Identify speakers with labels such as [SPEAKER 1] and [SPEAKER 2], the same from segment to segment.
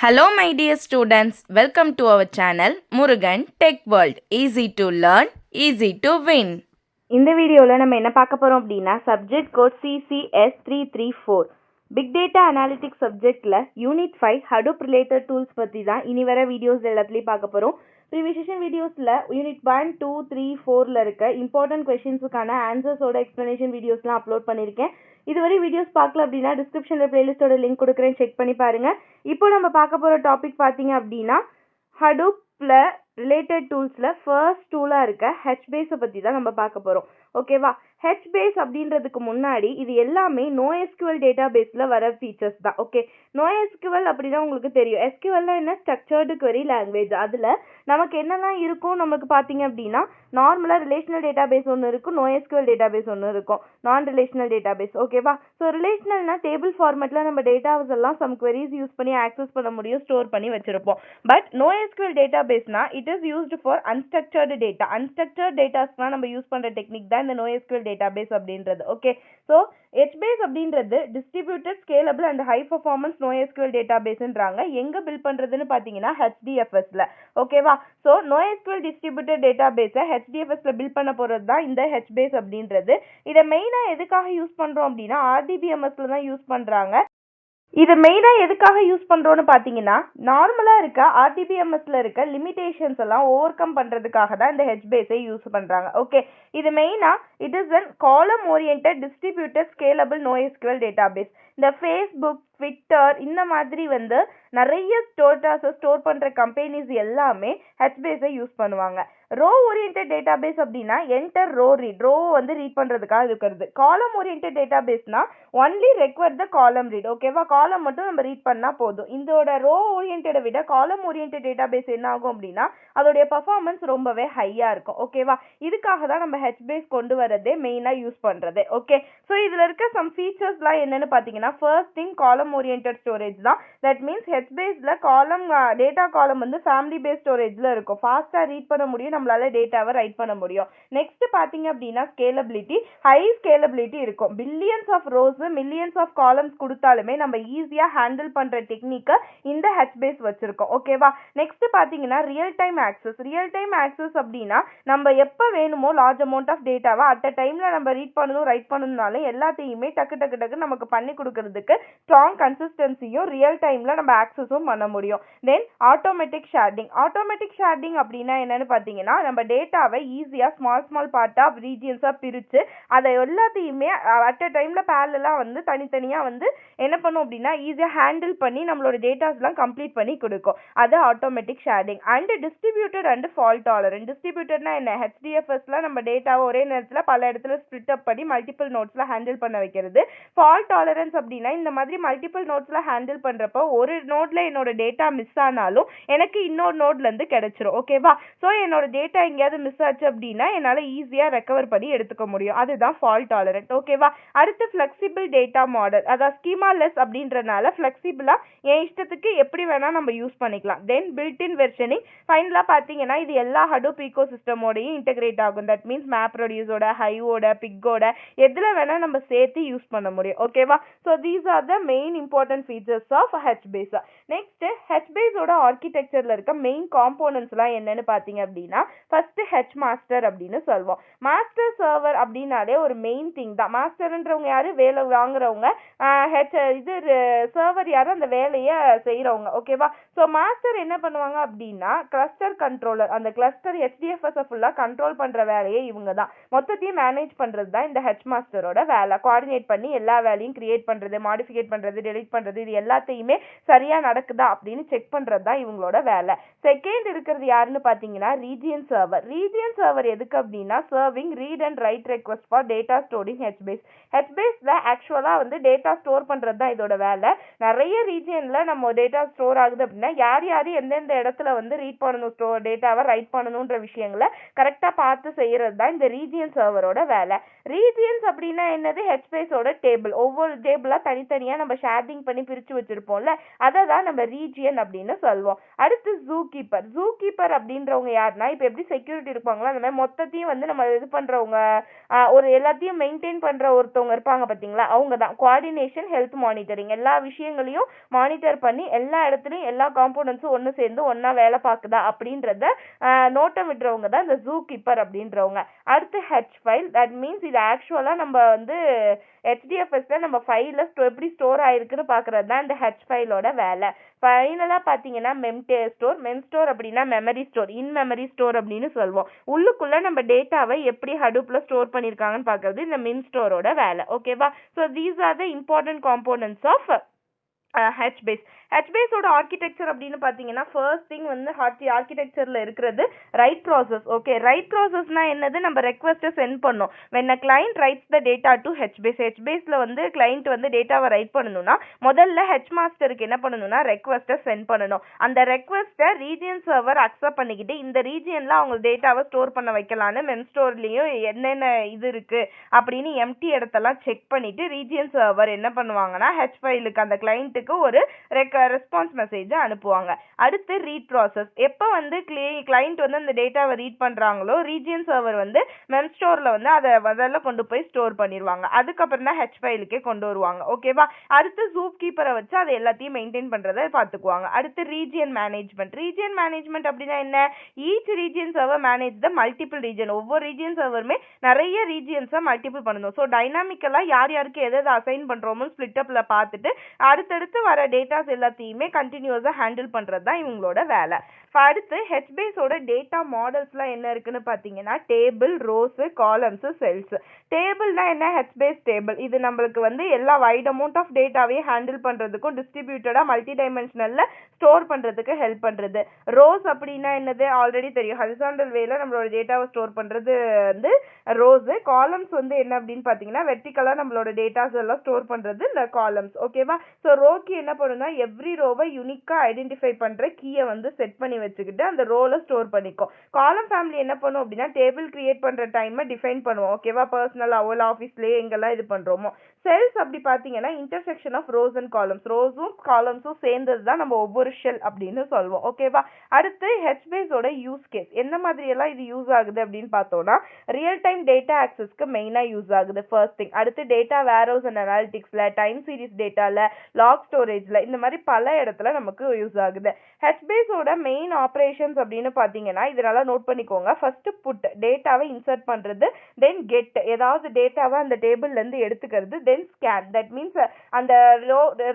[SPEAKER 1] Hello my dear students, welcome to our channel Murugan Tech World. Easy to learn, easy to win.
[SPEAKER 2] இந்த வீடியோவில் நம்ம என்ன பார்க்க போகிறோம் அப்படின்னா subject code CCS334 big data analytics சப்ஜெக்டில் யூனிட் 5 ஹடூப் ரிலேட்டட் டூல்ஸ் பற்றி தான் இனி வர வீடியோஸ் எல்லாத்துலேயும் பார்க்க போகிறோம். ப்ரீவியஸ் செஷன் வீடியோஸில் யூனிட் 1, 2, 3, 4ல் இருக்க இம்பார்ட்டன்ட் கொஷின்ஸுக்கான ஆன்சர்ஸோட எக்ஸ்ப்ளனேஷன் வீடியோஸ்லாம் அப்லோட் பண்ணியிருக்கேன். இதுவரை வீடியோஸ் பார்க்கல அப்படின்னா டிஸ்கிரிப்ஷனில் பிளேலிஸ்ட்டோட லிங்க் கொடுக்குறேன், செக் பண்ணி பாருங்கள். இப்போ நம்ம பார்க்க போகிற டாபிக் பார்த்தீங்க அப்படின்னா ஹடூப்பில் ரிலேட்டட் டூல்ஸில் ஃபர்ஸ்ட் டூலாக இருக்க ஹெச்பேஸை பற்றி தான் நம்ம பார்க்க போகிறோம். ஓகேவா? ஹெச்பேஸ் அப்படின்றதுக்கு முன்னாடி இது எல்லாமே NoSQL டேட்டா பேஸில் வர ஃபீச்சர்ஸ் தான். ஓகே, NoSQL அப்படின்னா உங்களுக்கு தெரியும். SQLனா என்ன? Structured query language. அதில் நமக்கு என்னெல்லாம் இருக்கும் நமக்கு பார்த்தீங்க அப்படின்னா நார்மலாக ரிலேஷனல் டேட்டா பேஸ் ஒன்று இருக்கும், NoSQL டேட்டா பேஸ் ஒன்று இருக்கும், நான் ரிலேஷனல் டேட்டா பேஸ். ஓகேவா? ஸோ ரிலேஷனல்னா டேபிள் ஃபார்மேட்டில் நம்ம டேட்டாஸ் எல்லாம் சம் queries யூஸ் பண்ணி ஆக்சஸ் பண்ண முடியும், ஸ்டோர் பண்ணி வச்சிருப்போம். பட் NoSQL டேட்டா பேஸ்னா it is used for unstructured data. Unstructured டேட்டாஸ்லாம் நம்ம யூஸ் பண்ணுற டெக்னிக் தான் இந்த NoSQL டேட்டா பேஸ் அப்படின்றது. ஓகே, ஸோ HBase அப்படின்றது distributed scalable and high performance NoSQL data பேஸ்ன்றாங்க. எங்கே பில்ட் பண்ணுறதுன்னு பார்த்தீங்கன்னா HDFSல. ஓகேவா? ஸோ NoSQL டிஸ்ட்ரிபியூட்டட் டேட்டா பேஸை HDFSல பில்ட் பண்ண போகிறது தான் இந்த HBase அப்படின்றது. இதை மெயினாக எதுக்காக யூஸ் பண்ணுறோம் அப்படின்னா RDBMSல தான் யூஸ் பண்ணுறாங்க. இது மெயினாக எதுக்காக யூஸ் பண்ணுறோன்னு பார்த்தீங்கன்னா நார்மலாக இருக்க RDBMSல இருக்க லிமிடேஷன்ஸ் எல்லாம் ஓவர் கம் பண்ணுறதுக்காக தான் இந்த HBaseஐ யூஸ் பண்ணுறாங்க. ஓகே, இது மெயினாக it is an column oriented distributed scalable NoSQL data base. இந்த ஃபேஸ்புக், ட்விட்டர் இந்த மாதிரி வந்து நிறைய டேட்டாஸை ஸ்டோர் பண்ணுற கம்பெனிஸ் எல்லாமே HBaseஐ யூஸ் பண்ணுவாங்க. ரோ ஓரியன்டட் டேட்டா பேஸ் அப்படின்னா என்டர் ரோ ரீட், ரோ வந்து ரீட் பண்ணுறதுக்காக இருக்கிறது. காலம் ஓரியன்டட் டேட்டா பேஸ்னா only require the column read. ஓகேவா? காலம் மட்டும் நம்ம ரீட் பண்ணால் போதும். இதோட ரோ ஓரியன்டை விட காலம் ஓரியன்டட் டேட்டா பேஸ் என்ன ஆகும் அப்படின்னா அதோடைய பர்ஃபார்மன்ஸ் ரொம்பவே ஹையாக இருக்கும். ஓகேவா? இதுக்காக தான் நம்ம HBase கொண்டு வரதே மெயினாக யூஸ் பண்ணுறது. ஓகே, ஸோ இதில் இருக்க சம் ஃபீச்சர்ஸ்லாம் என்னென்னு பார்த்தீங்கன்னா ஃபர்ஸ்ட் திங் காலம் ஓரியன்டட் ஸ்டோரேஜ் தான். தட் மீன்ஸ் HBaseல காலம் டேட்டா காலம் வந்து ஃபேமிலி பேஸ் ஸ்டோரேஜில் இருக்கும். ஃபாஸ்ட்டாக ரீட் பண்ண முடியும், நம்மளால டேட்டாவை ரைட் பண்ண முடியும். நெக்ஸ்ட் பார்த்தீங்க அப்படின்னா ஸ்கேலபிலிட்டி, ஹை ஸ்கேலபிலிட்டி இருக்கும். Billions of rows, millions of columns கொடுத்தாலுமே நம்ம ஈஸியாக ஹேண்டில் பண்ணுற டெக்னிக்கை இந்த HBase வச்சுருக்கோம். ஓகேவா? நெக்ஸ்ட் பார்த்தீங்கன்னா real time access. Real time access அப்படின்னா நம்ம எப்போ வேணுமோ லார்ஜ் அமௌண்ட் ஆஃப் டேட்டாவை அட் அ டைமில் நம்ம ரீட் பண்ணணும், ரைட் பண்ணணும்னாலும் எல்லாத்தையுமே டக்கு டக்கு டக்கு நமக்கு பண்ணி கொடுக்கறதுக்கு ஸ்ட்ராங் கன்சிஸ்டன்சியும் ரியல் டைமில் நம்ம ஆக்சஸும் பண்ண முடியும். தென் ஆட்டோமேட்டிக் ஷேர்டிங். ஆட்டோமேட்டிக் ஷேர்டிங் அப்படின்னா என்னன்னு பார்த்தீங்கன்னா நம்ம டேட்டாவை ஈஸியாக ஸ்மால் பார்ட்டாக ரீஜியன்ஸாக பிரித்து அதை எல்லாத்தையுமே அட் அ டைமில் பேரலாக வந்து தனித்தனியாக வந்து என்ன பண்ணும் அப்படின்னா ஈஸியாக ஹேண்டில் பண்ணி நம்மளோட டேட்டாஸ்லாம் கம்ப்ளீட் பண்ணி கொடுக்கும். அது automatic sharding. And distributed and fault tolerant. டிஸ்ட்ரிபியூட்டட்னா என்ன? HDFSல நம்ம டேட்டாவை ஒரே நேரத்தில் பல இடத்துல ஸ்ப்ளிட் அப் பண்ணி மல்டிபிள் நோட்ஸில் ஹேண்டில் பண்ண வைக்கிறது. ஃபால்ட் டாலரன்ஸ் அப்படின்னா இந்த மாதிரி மல்டிபிள் நோட்ஸில் ஹேண்டில் பண்ணுறப்போ ஒரு நோட்ல என்னோட டேட்டா மிஸ் ஆனாலும் எனக்கு இன்னொரு நோட்லேருந்து கிடைச்சிரும். ஓகேவா? ஸோ என்னோட டேட்டா எங்கேயாவது மிஸ் ஆச்சு அப்படின்னா என்னால் ஈஸியாக ரெக்கவர் பண்ணி எடுத்துக்க முடியும். அதுதான் ஃபால்ட் டாலரன்ட். ஓகேவா? அடுத்து ஃப்ளெக்சிபிள் டேட்டா மாடல். அதாவது ஸ்கீமா லெஸ் அப்படின்றனால ஃப்ளெக்சிபிளாக என் இஷ்டத்துக்கு எப்படி வேணால் நம்ம யூஸ் பண்ணிக்கலாம். Then built in versioning. ஃபைனலாக பார்த்தீங்கன்னா இது எல்லா ஹடூப் ஈகோ சிஸ்டமோடையும் இன்டெகிரேட் ஆகும். தட் மீன்ஸ் MapReduceஓட, ஹைவோட, பிக்கோட எதில் வேணால் நம்ம சேர்த்து யூஸ் பண்ண முடியும். ஓகேவா? So these are the main important features of HBase. Next HBaseஓட ஆர்கிடெக்சரில் இருக்க மெயின் காம்போனன்ட்ஸ்லாம் என்னன்னு பார்த்தீங்க அப்படின்னா ஃபர்ஸ்ட் HMaster அப்படின்னு சொல்லுவோம். மாஸ்டர் சர்வர் அப்படின்னாலே ஒரு மெயின் திங் தான். மாஸ்டர்ன்றவங்க யாரு? வேலை வாங்குறவங்க. சர்வர் யாரும் அந்த வேலையை செய்கிறவங்க. ஓகேவா? ஸோ மாஸ்டர் என்ன பண்ணுவாங்க அப்படின்னா கிளஸ்டர் கண்ட்ரோலர். அந்த கிளஸ்டர் HDFS ஃபுல்லாக கண்ட்ரோல் பண்ணுற வேலையை இவங்க தான் மொத்தத்தையும் மேனேஜ் பண்ணுறது தான் இந்த HMasterஓட வேலை. கோஆர்டினேட் பண்ணி எல்லா வேலையும் கிரியேட் பண்ணுறது, மாடிஃபிகேட் பண்ணுறது, டெலிட் பண்ணுறது, இது எல்லாத்தையுமே சரியாக நடக்குதா அப்படின்னு செக் பண்ணுறது தான் இவங்களோட வேலை. செகண்ட் இருக்கிறது யாருன்னு பார்த்தீங்கன்னா ரீஜியன் சர்வர். ரீஜியன் சர்வர் எதுக்கு அப்படின்னா serving read and right request for data storing HBase. HBaseல ஆக்சுவலாக வந்து டேட்டா ஸ்டோர் பண்ணுறது தான் இதோட வேலை. நிறைய ரீஜியனில் நம்ம டேட்டா ஸ்டோர் ஆகுது அப்படின்னா யார் எந்தெந்த இடத்துல வந்து ரீட் பண்ணணும், டேட்டாவை ரைட் பண்ணணுன்ற விஷயங்களை கரெக்டாக பார்த்து செய்கிறது தான் இந்த ரீஜியன் சர்வரோட வேலை. ரீஜியன்ஸ் அப்படின்னா என்னது? HBaseஓட டேபிள். ஒவ்வொரு டேபிளாக தனித்தனியாக நம்ம ஷேரிங் பண்ணி பிரித்து வச்சுருப்போம்ல, அதை தான் நம்ம ரீஜியன் அப்படின்னு சொல்லுவோம். அடுத்து ஜூ கீப்பர். ஜூ கீப்பர் அப்படின்றவங்க யாருன்னா இப்போ எப்படி செக்யூரிட்டி இருப்பாங்களோ அந்த மாதிரி மொத்தத்தையும் வந்து நம்ம இது பண்றவங்க, ஒரு எல்லாத்தையும் மெயின்டைன் பண்ற ஒருத்தவங்க இருப்பாங்க பாத்தீங்களா, அவங்க தான் கோஆர்டினேஷன் ஹெல்த் மானிட்டரிங். எல்லா விஷயங்களையும் மானிட்டர் பண்ணி எல்லா இடத்துலயும் எல்லா காம்போனன்ட்ஸும் ஒன்று சேர்ந்து ஒன்னா வேலை பார்க்குதா அப்படின்றத நோட்டம் விடுறவங்க தான் இந்த ஜூ கீப்பர் அப்படின்றவங்க. அடுத்து ஹெச் ஃபைல், தட் மீன்ஸ் இது ஆக்சுவலா நம்ம வந்து HDFSல நம்ம ஃபைல்ல எப்படி ஸ்டோர் ஆயிருக்குன்னு பாக்குறது தான் இந்த ஹெச் ஃபைலோட வேலை. ஃபைனலா பாத்தீங்கன்னா மெம் ஸ்டோர் அப்படின்னா மெமரி ஸ்டோர், இன் மெமரி ஸ்டோர் அப்படின்னு சொல்லுவோம். உள்ளுக்குள்ள நம்ம டேட்டாவை எப்படி ஹடூப்ல ஸ்டோர் பண்ணிருக்காங்கன்னு பாக்குறது இந்த மிம் ஸ்டோரோட வேலை. ஓகேவா? So these are the important components of HBase. HBaseோட ஆர்கிடெக்சர் அப்படின்னு பாத்தீங்கன்னா ஃபர்ஸ்ட் திங் வந்து ஆர்கிடெக்சர்ல இருக்கிறது ரைட் ப்ராசஸ். ஓகே, ரைட் ப்ராசஸ்னா என்னது? நம்ம ரெக்வெஸ்ட்டை சென்ட் பண்ணோம். when a client writes the data to HBase, HBaseல வந்து கிளைண்ட் வந்து டேட்டாவை ரைட் பண்ணணும்னா முதல்ல ஹெச் மாஸ்டருக்கு என்ன பண்ணணும்னா ரெக்வெஸ்ட்டை சென்ட் பண்ணணும். அந்த ரெக்வெஸ்ட்டை ரீஜியன் சர்வர் அக்செப்ட் பண்ணிக்கிட்டு இந்த ரீஜியன்ல அவங்க டேட்டாவை ஸ்டோர் பண்ண வைக்கலான்னு மெம் ஸ்டோர்லயும் என்னென்ன இது இருக்கு அப்படின்னு எம்டி இடத்தெல்லாம் செக் பண்ணிட்டு ரீஜியன் சர்வர் என்ன பண்ணுவாங்கன்னா ஹெச் ஃபைலுக்கு அந்த கிளைண்ட்டுக்கு ஒரு ரெஸ்பான்ஸ் மெசேஜ் அனுப்புவாங்க. அடுத்து ரீட் ப்ராசஸ். எப்போ வந்து கிளைண்ட் வந்து அந்த டேட்டாவை ரீட் பண்றாங்களோ ரீஜியன் சர்வர் வந்து மெம் ஸ்டோர்ல வந்து அதை முதல்ல கொண்டு போய் ஸ்டோர் பண்ணிடுவாங்க. அதுக்கப்புறம் தான் ஹெச் ஃபைலுக்கே கொண்டு வருவாங்க. ஓகேவா? அடுத்து ஜூப் கீப்பரை வச்சு அதை எல்லாத்தையும் மெயின்டைன் பண்றதை பார்த்துக்குவாங்க. அடுத்து ரீஜியன் மேனேஜ்மெண்ட். ரீஜியன் மேனேஜ்மெண்ட் அப்படின்னா என்ன? Each region server manage the multiple region. ஒவ்வொரு ரீஜியன் சர்வருமே நிறைய ரீஜியன்ஸை மல்டிபிள் பண்ணணும். ஸோ டைனாமிக்கலா யார் யாருக்கு எதை அசைன் பண்றோமோ ஸ்பிளிட் அப்ல பார்த்துட்டு அடுத்தடுத்து வர டேட்டாஸ் எல்லாத்தையுமே கண்டினியூஸா ஹேண்டில் பண்றது தான் இவங்களோட வேலை. அடுத்து ஹெச்பேஸோட டேட்டா மாடல்ஸ்லாம் என்ன இருக்குன்னு பாத்தீங்கன்னா டேபிள், ரோஸ், காலம்ஸ், செல்ஸ். டேபிள்னா என்ன? HBase table. இது நம்மளுக்கு வந்து எல்லா வைட் அமௌண்ட் ஆஃப் டேட்டாவையும் ஹேண்டில் பண்றதுக்கும் டிஸ்ட்ரிபியூட்டடா மல்டி டைமென்ஷனல்ல ஸ்டோர் பண்றதுக்கு ஹெல்ப் பண்றது. ரோஸ் அப்படின்னா என்னது? ஆல்ரெடி தெரியும். ஹரிசாண்டல் வேல நம்மளோட டேட்டாவை ஸ்டோர் பண்றது வந்து ரோஸ். காலம்ஸ் வந்து என்ன அப்படின்னு பாத்தீங்கன்னா வெர்டிகலா நம்மளோட டேட்டாஸ் எல்லாம் ஸ்டோர் பண்றது இந்த காலம்ஸ். ஓகேவா? ஸோ ரோக்கு என்ன பண்ணுன்னா எவ்ரி ரோவை யூனிக்கா ஐடென்டிஃபை பண்ற கீயை வந்து செட் பண்ணி வச்சுக்கிட்டு அந்த ரோல ஸ்டோர் பண்ணிக்கும். காலம் ஃபேமிலி என்ன பண்ணும் அப்படின்னா டேபிள் கிரியேட் பண்ற டைமை டிஃபைன் பண்ணுவோம். ஓகேவா? பர்சனல் அவல் ஆஃபீஸ்லயே எங்கெல்லாம் இது பண்றோமோ. செல்ஸ் அப்படி பாத்தீங்கன்னா intersection of rows and columns. ரோஸும் காலம்ஸும் சேர்ந்தது தான் நம்ம ஒவ்வொரு ஷெல் அப்படின்னு சொல்லுவோம். ஓகேவா? அடுத்து ஹெச்பேஸோட யூஸ் கேஸ் என்ன மாதிரி எல்லாம் இது யூஸ் ஆகுது அப்படின்னு பார்த்தோம்னா ரியல் டைம் டேட்டா ஆக்சஸ்க்கு மெயினா யூஸ் ஆகுது ஃபர்ஸ்ட் திங். அடுத்து டேட்டா வேர்ஹவுஸ் அண்ட் அனாலிட்டிக்ஸ்ல, டைம் சீரிஸ் டேட்டால, லாக் ஸ்டோரேஜ்ல, இந்த மாதிரி பல இடத்துல நமக்கு யூஸ் ஆகுது. ஹெச்பேஸோட மெயின் ஆப்ரேஷன்ஸ் அப்படின்னு பாத்தீங்கன்னா இதனால நோட் பண்ணிக்கோங்க. ஃபர்ஸ்ட் புட், டேட்டாவை இன்சர்ட் பண்றது. தென் கெட், ஏதாவது டேட்டாவை அந்த டேபிள்ல இருந்து எடுத்துக்கிறது. தென் ஸ்கேன், தட் மீன்ஸ் அந்த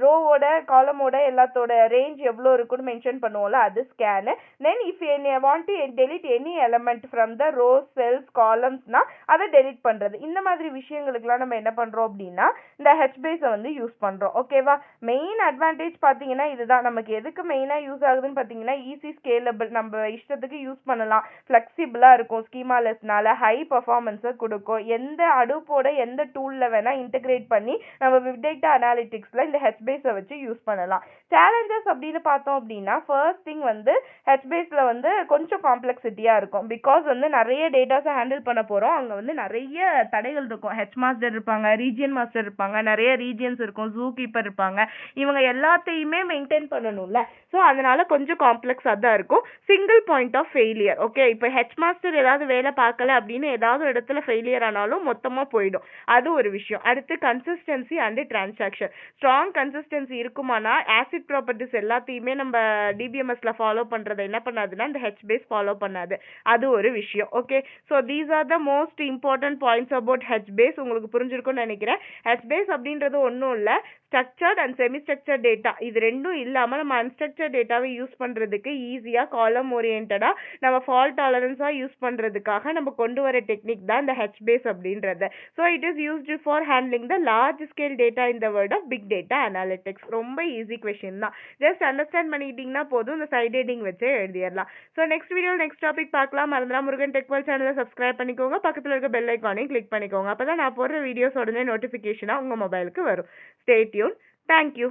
[SPEAKER 2] ரோவோட காலமோட எல்லாத்தோட ரேஞ்ச் எவ்வளோ இருக்குன்னு மென்ஷன் பண்ணுவோம்ல, அது scan. Then if want to delete any element from the rows, cells, காலம்ஸ்னா அதை டெலிட் பண்றது. இந்த மாதிரி விஷயங்களுக்குலாம் நம்ம என்ன பண்றோம் அப்படின்னா இந்த ஹெச்பேஸை வந்து யூஸ் பண்றோம். ஓகேவா? மெயின் அட்வான்டேஜ் பாத்தீங்கன்னா இதுதான். நமக்கு எதுக்கு மெயினா யூஸ் ஆகுதுன்னு பாத்தீங்கன்னா ஈஸி ஸ்கேலபிள், நம்ம இஷ்டத்துக்கு யூஸ் பண்ணலாம், ஃபிளெக்சிபிளா இருக்கும், ஸ்கீமாலெஸ்னால ஹை பர்ஃபார்மன்ஸை கொடுக்கும். எந்த அடுப்போட எந்த டூல்ல வேணா இன்டகிரேட் பண்ணி நம்ம பிக் டேட்டா அனாலிட்டிக்ஸ்ல இந்த ஹெச்பேஸை வச்சு யூஸ் பண்ணலாம். சேலஞ்சஸ் அப்படின்னு பார்த்தோம் அப்படின்னா ஃபர்ஸ்ட் திங் வந்து ஹெச்பேஸ்ல வந்து கொஞ்சம் காம்ப்ளெக்சிட்டியா இருக்கும். பிகாஸ் வந்து நிறைய டேட்டாஸை ஹேண்டில் பண்ண போறோம். அங்க வந்து நிறைய தடைகள் இருக்கும். ஹெச் மாஸ்டர் இருப்பாங்க, ரீஜியன் மாஸ்டர் இருப்பாங்க, நிறைய ரீஜியன்ஸ் இருக்கும், ஜூ கீப்பர் இருப்பாங்க. இவங்க எல்லாத்தையுமே மெயின்டைன் பண்ணணும்ல. ஸோ அதனால கொஞ்சம் காம்ப்ளெக்ஸாக தான் இருக்கும். Single point of failure. Okay, இப்போ ஹெச் மாஸ்டர் ஏதாவது வேலை பார்க்கல அப்படின்னு ஏதாவது இடத்துல ஃபெயிலியர் ஆனாலும் மொத்தமாக போயிடும். அது ஒரு விஷயம். அடுத்து consistency and transaction. Strong consistency இருக்குமானா ஆசிட் ப்ராப்பர்ட்டிஸ் எல்லாத்தையுமே நம்ம டிபிஎம்எஸ்ல ஃபாலோ பண்றதை என்ன பண்ணாதுன்னா இந்த ஹெச்பேஸ் ஃபாலோ பண்ணாது. அது ஒரு விஷயம். Okay, so these are the most important points about HBase. உங்களுக்கு புரிஞ்சிருக்கும்னு நினைக்கிறேன். ஹெச்பேஸ் அப்படின்றது ஒன்றும் இல்லை, structured and semi structured data. இது ரெண்டும் இல்லாமல் நம்ம அன்ஸ்ட்ரக்சர்ட் டேட்டாவை யூஸ் பண்ணுறதுக்கு ஈஸியாக காலம் ஓரியன்டாக நம்ம ஃபால்ட் டாலரன்ஸாக யூஸ் பண்ணுறதுக்காக நம்ம கொண்டு வர டெக்னிக் தான் இந்த ஹெச்பேஸ் அப்படின்றது. So it is used for handling the large scale data in the world of big data analytics. ரொம்ப ஈஸி கொஸ்டின் தான். ஜஸ்ட் அண்டர்ஸ்டாண்ட் பண்ணிக்கிட்டீங்கன்னா போதும், இந்த சைட் ஹெட்டிங் வச்சே எழுதிடலாம். So next video next topic பார்க்கலாம். மறந்துடா முருகன் டெக்வெல் சேனலை சப்ஸ்கிரைப் பண்ணிக்கோங்க. பக்கத்தில் இருக்க பெல் ஐக்கானையும் கிளிக் பண்ணிக்கோங்க. அப்போ தான் நான் போடுற வீடியோஸ் உடனே நோட்டிஃபிகேஷனாக உங்கள் மொபைலுக்கு வரும். Stay tuned. Thank you.